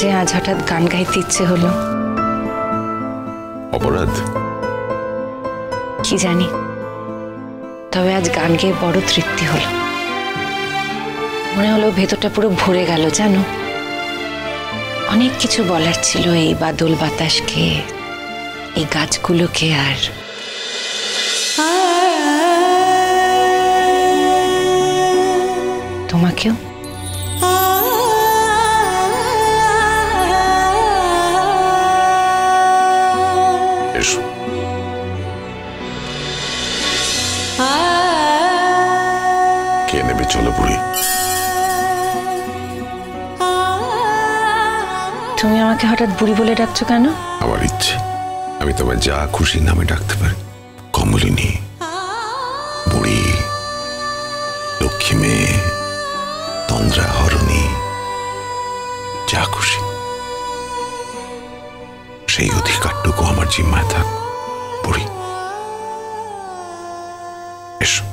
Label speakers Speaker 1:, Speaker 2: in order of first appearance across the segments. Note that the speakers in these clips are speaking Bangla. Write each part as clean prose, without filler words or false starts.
Speaker 1: যে আজ হঠাৎ গান গাইতে ইচ্ছে হলো?
Speaker 2: অপরাধ?
Speaker 1: কি জানি, তবে আজ গান গেয়ে বড় তৃপ্তি হলো। মনে হলো ভেতরটা পুরো ভরে গেল জানো। অনেক কিছু বলার ছিল এই বাদল বাতাসকে, এই গাছগুলোকে, আর তোমাকেও।
Speaker 2: এসো। কে নেবে? চলো বুড়ি।
Speaker 1: তুমি আমাকে হঠাৎ বুড়ি বলে ডাকছো কেন?
Speaker 2: আমার ইচ্ছে, আমি তোমায় যা খুশি নামে ডাকতে পারি। কমলিনী, বুড়ি, লক্ষ্মী মেয়ে, তন্দ্রা, হরণী, যা খুশি। সেই অধিকারটুকু আমার জিম্মায় থাক বুড়ি। এসো।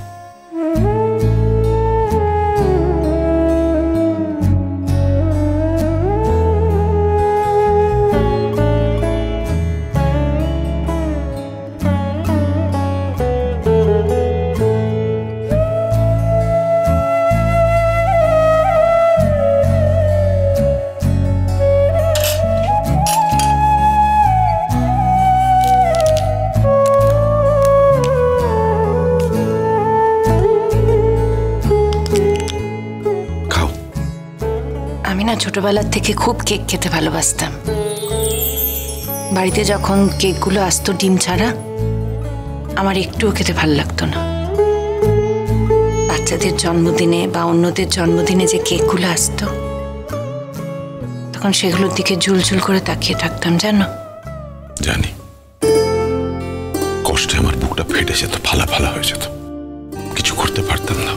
Speaker 1: আমি না ছোটবেলার থেকে খুব কেক খেতে ভালোবাসতাম। বাড়িতে যখন কেকগুলো আসতো ডিম ছাড়া, আমার একটুও খেতে ভালো লাগতো না। বাচ্চাদের জন্মদিনে বা অন্যদের জন্মদিনে যে কেকগুলো আসতো, তখন সেগুলোর দিকে ঝুলঝুল করে তাকিয়ে থাকতাম জানো।
Speaker 2: জানি, কষ্টে আমার বুকটা ফেটে যেত, ফালা ফালা হয়ে যেত, কিছু করতে পারতাম না।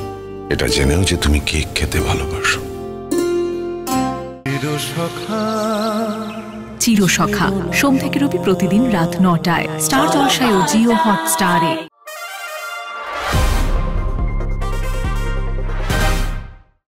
Speaker 2: এটা জেনেও যে তুমি কেক খেতে ভালোবাসো।
Speaker 3: চিরসখা সোম থেকে রবি প্রতিদিন রাত ৯টায় স্টার জলসায় ও জিও হটস্টারে।